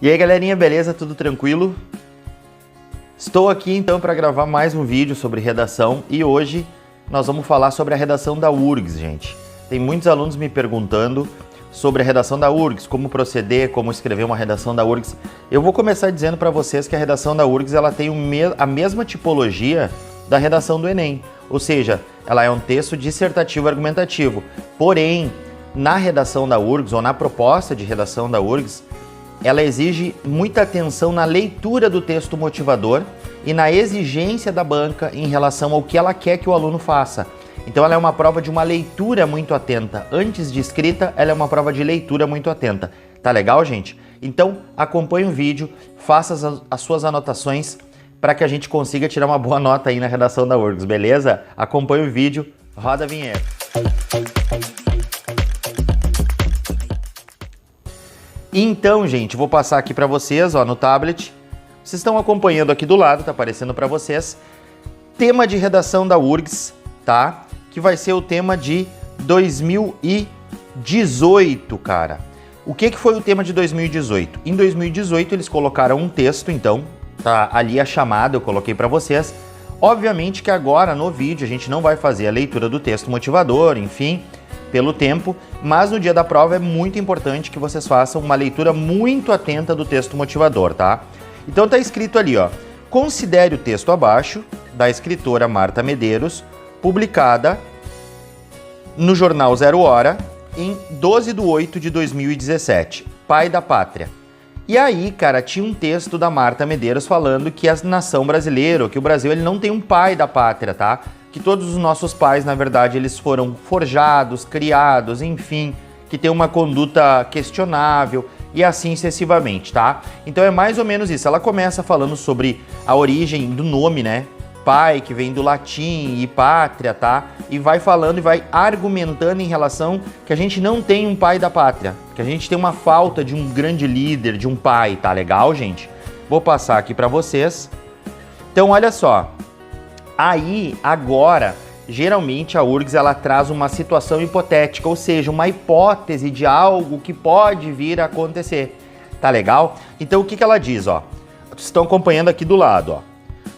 E aí galerinha, beleza? Tudo tranquilo? Estou aqui então para gravar mais um vídeo sobre redação e hoje nós vamos falar sobre a redação da URGS, gente. Tem muitos alunos me perguntando sobre a redação da URGS, como proceder, como escrever uma redação da URGS. Eu vou começar dizendo para vocês que a redação da URGS ela tem a mesma tipologia da redação do Enem, ou seja, ela é um texto dissertativo argumentativo. Porém, na redação da URGS ou na proposta de redação da URGS, ela exige muita atenção na leitura do texto motivador e na exigência da banca em relação ao que ela quer que o aluno faça. Então ela é uma prova de uma leitura muito atenta. Antes de escrita, ela é uma prova de leitura muito atenta. Tá legal, gente? Então acompanhe o vídeo, faça as suas anotações para que a gente consiga tirar uma boa nota aí na redação da URGS, beleza? Acompanhe o vídeo, roda a vinheta. Então, gente, vou passar aqui para vocês, ó, no tablet. Vocês estão acompanhando aqui do lado, tá aparecendo para vocês. Tema de redação da URGS, tá? Que vai ser o tema de 2018, cara. O que foi o tema de 2018? Em 2018 eles colocaram um texto, então, tá ali a chamada, eu coloquei para vocês. Obviamente que agora no vídeo a gente não vai fazer a leitura do texto motivador, enfim, pelo tempo, mas no dia da prova é muito importante que vocês façam uma leitura muito atenta do texto motivador, tá? Então tá escrito ali, ó, considere o texto abaixo, da escritora Marta Medeiros, publicada no jornal Zero Hora, em 12/8/2017, Pai da Pátria. E aí, cara, tinha um texto da Marta Medeiros falando que a nação brasileira, que o Brasil ele não tem um pai da pátria, tá? Que todos os nossos pais, na verdade, eles foram forjados, criados, enfim, que tem uma conduta questionável e assim sucessivamente, tá? Então é mais ou menos isso. Ela começa falando sobre a origem do nome, né? Pai, que vem do latim, e pátria, tá? E vai falando e vai argumentando em relação que a gente não tem um pai da pátria, que a gente tem uma falta de um grande líder, de um pai, tá legal, gente? Vou passar aqui para vocês. Então, olha só. Aí, agora, geralmente a URGS ela traz uma situação hipotética, ou seja, uma hipótese de algo que pode vir a acontecer. Tá legal? Então, o que ela diz, ó? Vocês estão acompanhando aqui do lado, ó.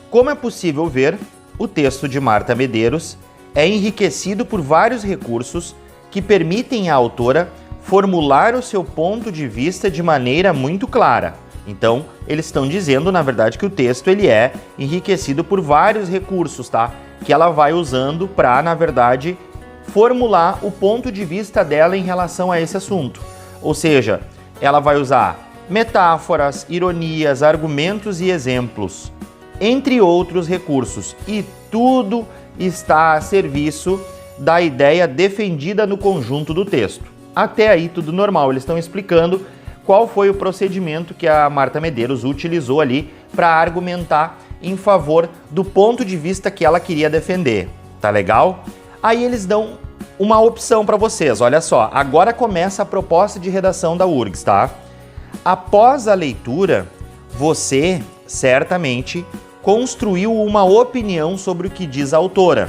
Como é possível ver, o texto de Marta Medeiros é enriquecido por vários recursos que permitem à autora formular o seu ponto de vista de maneira muito clara. Então, eles estão dizendo, na verdade, que o texto ele é enriquecido por vários recursos, tá? Que ela vai usando para, na verdade, formular o ponto de vista dela em relação a esse assunto. Ou seja, ela vai usar metáforas, ironias, argumentos e exemplos, entre outros recursos. E tudo está a serviço da ideia defendida no conjunto do texto. Até aí, tudo normal. Eles estão explicando qual foi o procedimento que a Marta Medeiros utilizou ali para argumentar em favor do ponto de vista que ela queria defender. Tá legal? Aí eles dão uma opção para vocês. Olha só, agora começa a proposta de redação da URGS, tá? Após a leitura, você certamente construiu uma opinião sobre o que diz a autora.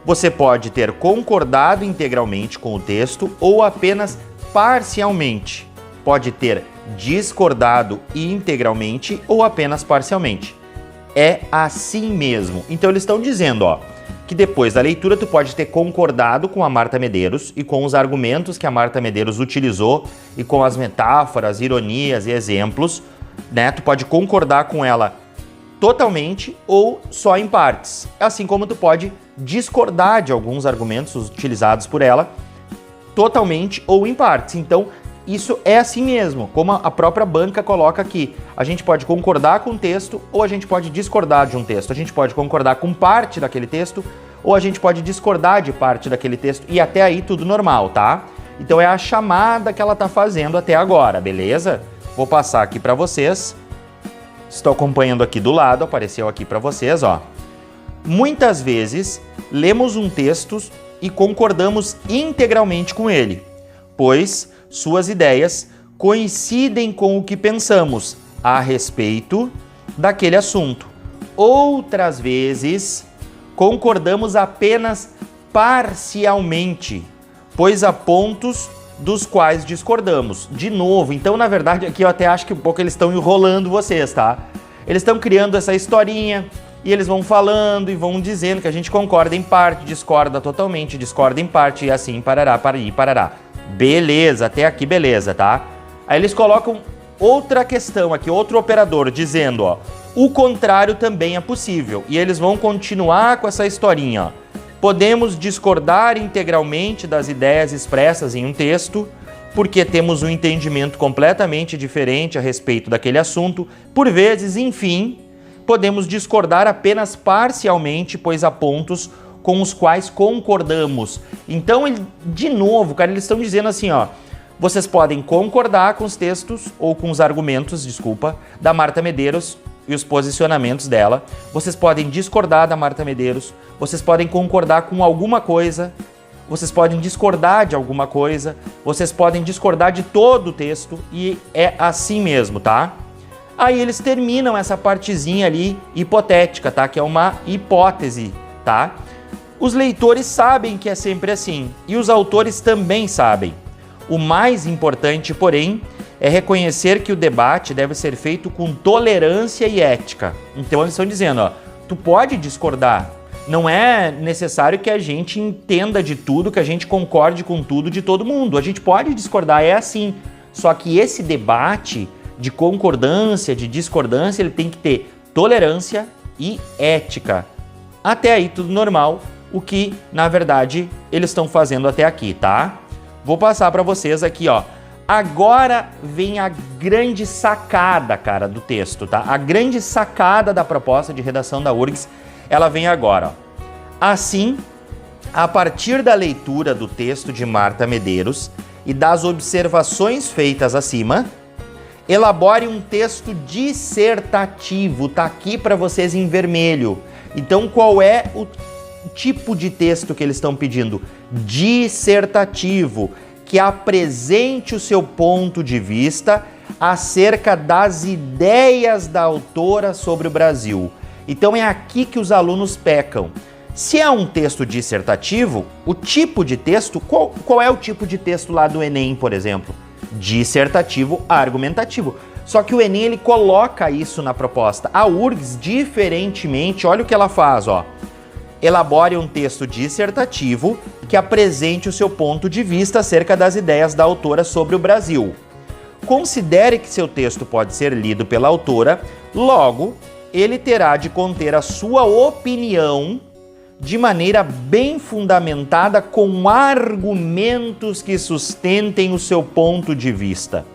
Você pode ter concordado integralmente com o texto ou apenas parcialmente. Pode ter discordado integralmente ou apenas parcialmente. É assim mesmo. Então eles estão dizendo, ó, que depois da leitura tu pode ter concordado com a Marta Medeiros e com os argumentos que a Marta Medeiros utilizou e com as metáforas, ironias e exemplos, né? Tu pode concordar com ela totalmente ou só em partes. Assim como tu pode discordar de alguns argumentos utilizados por ela totalmente ou em partes. Então, isso é assim mesmo, como a própria banca coloca aqui. A gente pode concordar com o texto ou a gente pode discordar de um texto. A gente pode concordar com parte daquele texto ou a gente pode discordar de parte daquele texto. E até aí tudo normal, tá? Então é a chamada que ela tá fazendo até agora, beleza? Vou passar aqui para vocês. Estou acompanhando aqui do lado, apareceu aqui para vocês, ó. Muitas vezes lemos um texto e concordamos integralmente com ele, pois suas ideias coincidem com o que pensamos a respeito daquele assunto. Outras vezes, concordamos apenas parcialmente, pois há pontos dos quais discordamos. De novo, então na verdade aqui eu até acho que um pouco eles estão enrolando vocês, tá? Eles estão criando essa historinha e eles vão falando e vão dizendo que a gente concorda em parte, discorda totalmente, discorda em parte e assim parará, parará. Beleza, até aqui beleza, tá? Aí eles colocam outra questão aqui, outro operador, dizendo, ó, o contrário também é possível. E eles vão continuar com essa historinha, ó. Podemos discordar integralmente das ideias expressas em um texto, porque temos um entendimento completamente diferente a respeito daquele assunto. Por vezes, enfim, podemos discordar apenas parcialmente, pois há pontos com os quais concordamos. Então, de novo, cara, eles estão dizendo assim, ó, vocês podem concordar com os textos, ou com os argumentos, desculpa, da Marta Medeiros e os posicionamentos dela. Vocês podem discordar da Marta Medeiros, vocês podem concordar com alguma coisa, vocês podem discordar de alguma coisa, vocês podem discordar de todo o texto, e é assim mesmo, tá? Aí eles terminam essa partezinha ali hipotética, tá? Que é uma hipótese, tá? Os leitores sabem que é sempre assim, e os autores também sabem. O mais importante, porém, é reconhecer que o debate deve ser feito com tolerância e ética. Então eles estão dizendo, ó, tu pode discordar, não é necessário que a gente entenda de tudo, que a gente concorde com tudo de todo mundo. A gente pode discordar, é assim. Só que esse debate de concordância, de discordância, ele tem que ter tolerância e ética. Até aí tudo normal, o que, na verdade, eles estão fazendo até aqui, tá? Vou passar para vocês aqui, ó. Agora vem a grande sacada, cara, do texto, tá? A grande sacada da proposta de redação da URGS, ela vem agora, ó. Assim, a partir da leitura do texto de Marta Medeiros e das observações feitas acima, elabore um texto dissertativo, tá aqui para vocês em vermelho. Então, qual é o tipo de texto que eles estão pedindo? Dissertativo, que apresente o seu ponto de vista acerca das ideias da autora sobre o Brasil. Então é aqui que os alunos pecam. Se é um texto dissertativo, o tipo de texto, qual é o tipo de texto lá do Enem, por exemplo? Dissertativo argumentativo. Só que o Enem, ele coloca isso na proposta. A URGS, diferentemente, olha o que ela faz, ó. Elabore um texto dissertativo que apresente o seu ponto de vista acerca das ideias da autora sobre o Brasil. Considere que seu texto pode ser lido pela autora, logo, ele terá de conter a sua opinião de maneira bem fundamentada com argumentos que sustentem o seu ponto de vista,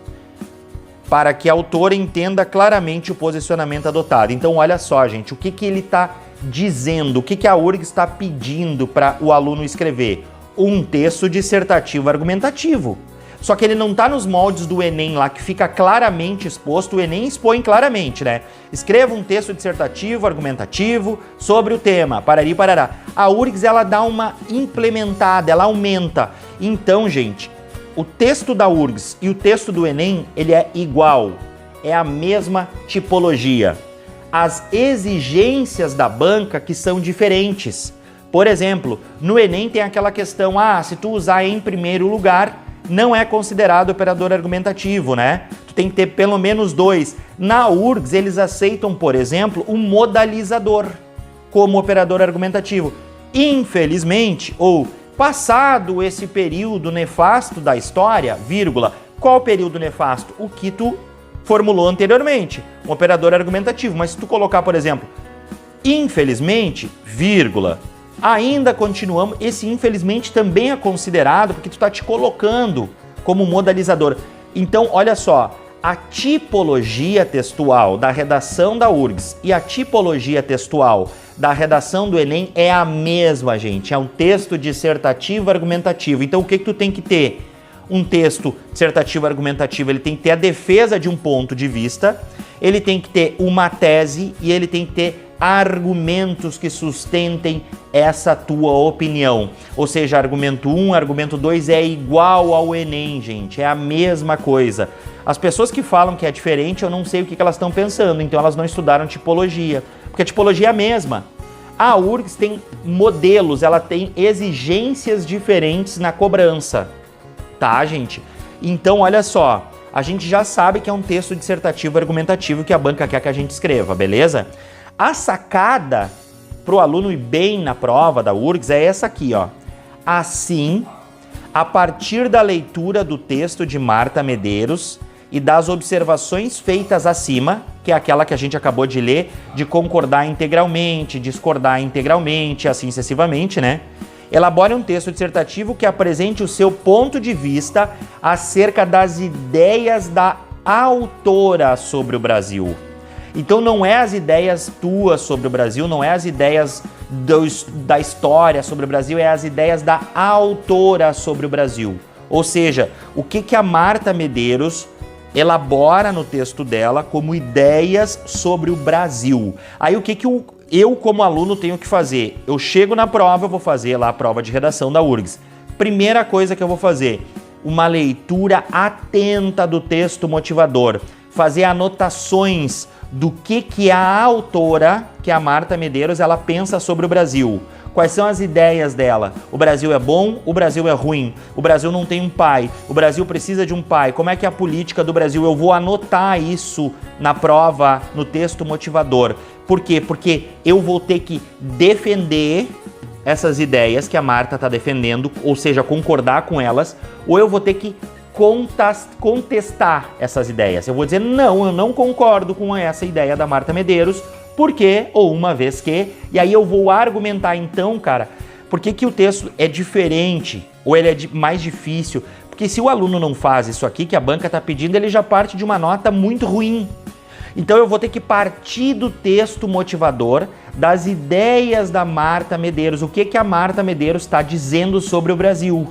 para que a autora entenda claramente o posicionamento adotado. Então, olha só, gente, o que ele está dizendo, o que a URGS está pedindo para o aluno escrever? Um texto dissertativo argumentativo. Só que ele não está nos moldes do Enem lá, que fica claramente exposto. O Enem expõe claramente, né? Escreva um texto dissertativo, argumentativo, sobre o tema, parari, parará. A URGS, ela dá uma implementada, ela aumenta. Então, gente, o texto da URGS e o texto do Enem, ele é igual. É a mesma tipologia. As exigências da banca que são diferentes. Por exemplo, no Enem tem aquela questão, se tu usar em primeiro lugar, não é considerado operador argumentativo, né? Tu tem que ter pelo menos 2. Na URGS, eles aceitam, por exemplo, um modalizador como operador argumentativo. Infelizmente, ou passado esse período nefasto da história, vírgula, qual período nefasto? O que tu formulou anteriormente, um operador argumentativo. Mas se tu colocar, por exemplo, infelizmente, vírgula, ainda continuamos, esse infelizmente também é considerado porque tu está te colocando como modalizador. Então, olha só, a tipologia textual da redação da URGS e a tipologia textual da redação do Enem é a mesma, gente. É um texto dissertativo argumentativo. Então, o que tu tem que ter? Um texto dissertativo argumentativo, ele tem que ter a defesa de um ponto de vista, ele tem que ter uma tese e ele tem que ter argumentos que sustentem essa tua opinião. Ou seja, argumento 1, argumento 2 é igual ao Enem, gente. É a mesma coisa. As pessoas que falam que é diferente, eu não sei o que elas estão pensando, então elas não estudaram tipologia. Porque a tipologia é a mesma. A URGS tem modelos, ela tem exigências diferentes na cobrança. tá, gente? Então, olha só, a gente já sabe que é um texto dissertativo argumentativo que a banca quer que a gente escreva, beleza? A sacada pro aluno ir bem na prova da URGS é essa aqui, ó. Assim, a partir da leitura do texto de Marta Medeiros e das observações feitas acima, que é aquela que a gente acabou de ler, de concordar integralmente, discordar integralmente, assim sucessivamente, né? Elabore um texto dissertativo que apresente o seu ponto de vista acerca das ideias da autora sobre o Brasil. Então não é as ideias tuas sobre o Brasil, não é as ideias da história sobre o Brasil, é as ideias da autora sobre o Brasil. Ou seja, o que a Marta Medeiros elabora no texto dela como ideias sobre o Brasil. Aí o que eu como aluno tenho que fazer? Eu chego na prova, eu vou fazer lá a prova de redação da URGS. Primeira coisa que eu vou fazer, uma leitura atenta do texto motivador. Fazer anotações do que a autora, que é a Marta Medeiros, ela pensa sobre o Brasil. Quais são as ideias dela? O Brasil é bom, o Brasil é ruim, o Brasil não tem um pai, o Brasil precisa de um pai, como é que é a política do Brasil? Eu vou anotar isso na prova, no texto motivador. Por quê? Porque eu vou ter que defender essas ideias que a Marta está defendendo, ou seja, concordar com elas, ou eu vou ter que contestar essas ideias. Eu vou dizer, não, eu não concordo com essa ideia da Marta Medeiros, porque, ou uma vez que, e aí eu vou argumentar então, cara, por que o texto é diferente, ou ele é mais difícil, porque se o aluno não faz isso aqui que a banca está pedindo, ele já parte de uma nota muito ruim. Então eu vou ter que partir do texto motivador, das ideias da Marta Medeiros, o que a Marta Medeiros está dizendo sobre o Brasil.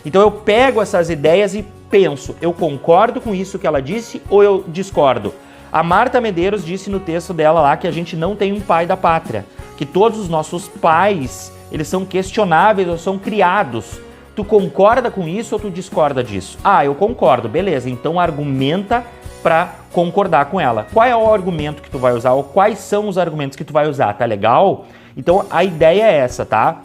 Então eu pego essas ideias e penso, eu concordo com isso que ela disse ou eu discordo? A Marta Medeiros disse no texto dela lá que a gente não tem um pai da pátria, que todos os nossos pais, eles são questionáveis ou são criados. Tu concorda com isso ou tu discorda disso? Ah, eu concordo, beleza, então argumenta para concordar com ela. Qual é o argumento que tu vai usar ou quais são os argumentos que tu vai usar, tá legal? Então a ideia é essa, tá?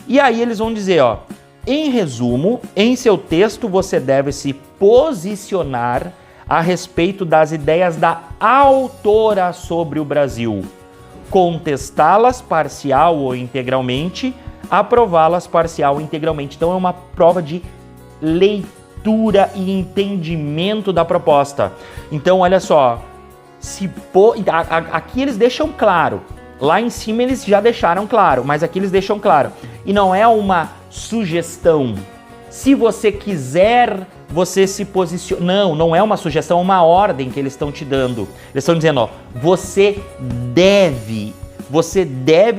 E aí eles vão dizer, ó, em resumo, em seu texto você deve se posicionar a respeito das ideias da autora sobre o Brasil, contestá-las parcial ou integralmente, aprová-las parcial ou integralmente. Então é uma prova de leitura e entendimento da proposta. Então olha só, aqui eles deixam claro, lá em cima eles já deixaram claro, mas aqui eles deixam claro. E não é uma sugestão. Se você quiser, você se posiciona. Não é uma sugestão, é uma ordem que eles estão te dando. Eles estão dizendo, ó, você deve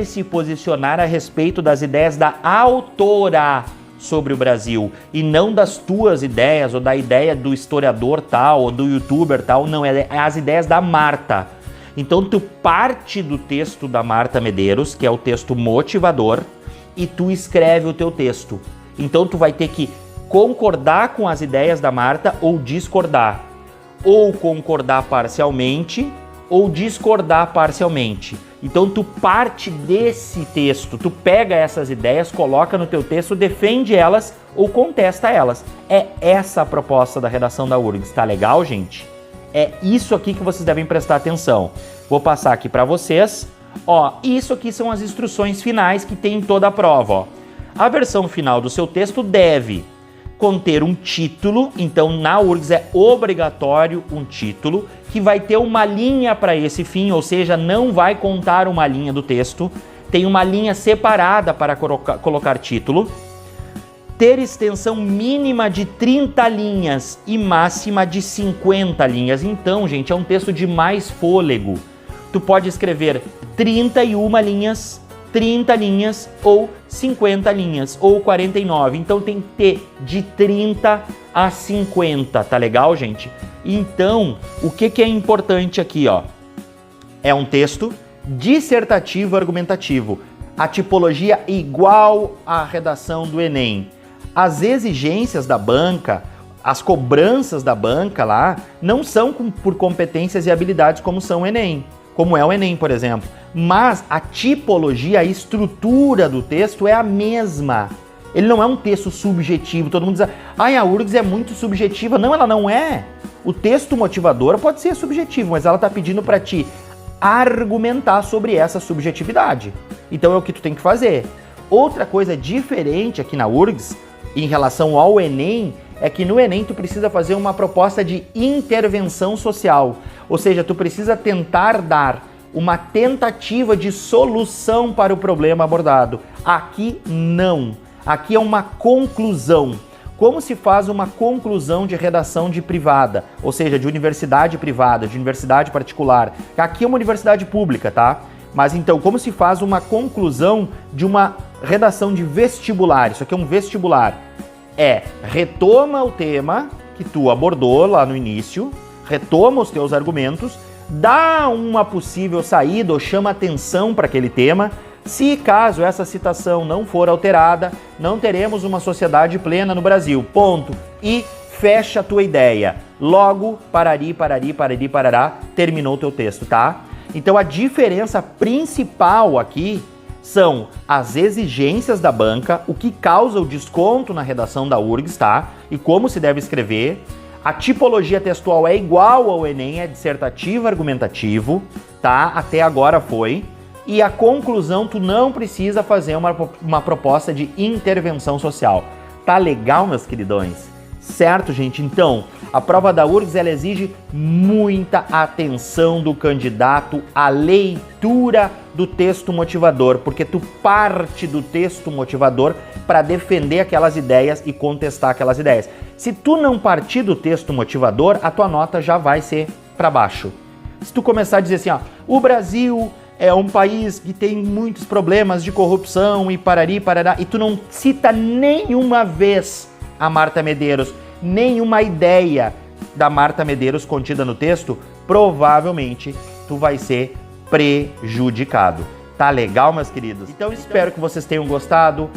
se posicionar a respeito das ideias da autora sobre o Brasil e não das tuas ideias ou da ideia do historiador tal ou do youtuber tal, não, é as ideias da Marta. Então tu parte do texto da Marta Medeiros, que é o texto motivador, e tu escreve o teu texto. Então tu vai ter que concordar com as ideias da Marta ou discordar. Ou concordar parcialmente ou discordar parcialmente. Então tu parte desse texto, tu pega essas ideias, coloca no teu texto, defende elas ou contesta elas. É essa a proposta da redação da URGS. Tá legal, gente? É isso aqui que vocês devem prestar atenção. Vou passar aqui para vocês. Ó, isso aqui são as instruções finais que tem em toda a prova. Ó. A versão final do seu texto deve conter um título, então na URGS é obrigatório um título, que vai ter uma linha para esse fim, ou seja, não vai contar uma linha do texto, tem uma linha separada para colocar título, ter extensão mínima de 30 linhas e máxima de 50 linhas. Então, gente, é um texto de mais fôlego. Tu pode escrever 31 linhas, 30 linhas ou 50 linhas ou 49. Então tem que ter de 30 a 50, tá legal, gente? Então, o que é importante aqui, ó? É um texto dissertativo argumentativo. A tipologia igual à redação do Enem. As exigências da banca, as cobranças da banca lá, não são por competências e habilidades como são o Enem. Como é o Enem, por exemplo. Mas a tipologia, a estrutura do texto é a mesma. Ele não é um texto subjetivo. Todo mundo diz, ai, a URGS é muito subjetiva. Não, ela não é. O texto motivador pode ser subjetivo, mas ela está pedindo para ti argumentar sobre essa subjetividade. Então é o que tu tem que fazer. Outra coisa diferente aqui na URGS, em relação ao Enem, é que no Enem tu precisa fazer uma proposta de intervenção social. Ou seja, tu precisa tentar dar uma tentativa de solução para o problema abordado. Aqui não. Aqui é uma conclusão. Como se faz uma conclusão de redação de privada, ou seja, de universidade privada, de universidade particular. Aqui é uma universidade pública, tá? Mas então, como se faz uma conclusão de uma redação de vestibular? Isso aqui é um vestibular. Retoma o tema que tu abordou lá no início, retoma os teus argumentos, dá uma possível saída ou chama atenção para aquele tema. Se caso essa citação não for alterada, não teremos uma sociedade plena no Brasil. Ponto. E fecha a tua ideia. Logo, parará, terminou o teu texto, tá? Então a diferença principal aqui são as exigências da banca, o que causa o desconto na redação da URGS, tá? E como se deve escrever. A tipologia textual é igual ao Enem, é dissertativo argumentativo, tá? Até agora foi. E a conclusão, tu não precisa fazer uma proposta de intervenção social. Tá legal, meus queridões? Certo, gente? Então, a prova da URGS, ela exige muita atenção do candidato à leitura do texto motivador, porque tu parte do texto motivador para defender aquelas ideias e contestar aquelas ideias. Se tu não partir do texto motivador, a tua nota já vai ser para baixo. Se tu começar a dizer assim, ó, o Brasil é um país que tem muitos problemas de corrupção e parará, e tu não cita nenhuma vez a Marta Medeiros, nenhuma ideia da Marta Medeiros contida no texto, provavelmente tu vai ser prejudicado. Tá legal, meus queridos? Então espero que vocês tenham gostado.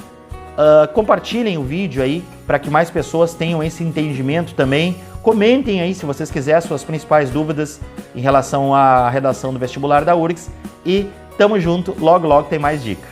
Compartilhem o vídeo aí para que mais pessoas tenham esse entendimento também. Comentem aí se vocês quiserem suas principais dúvidas em relação à redação do vestibular da URGS. E tamo junto, logo tem mais dica.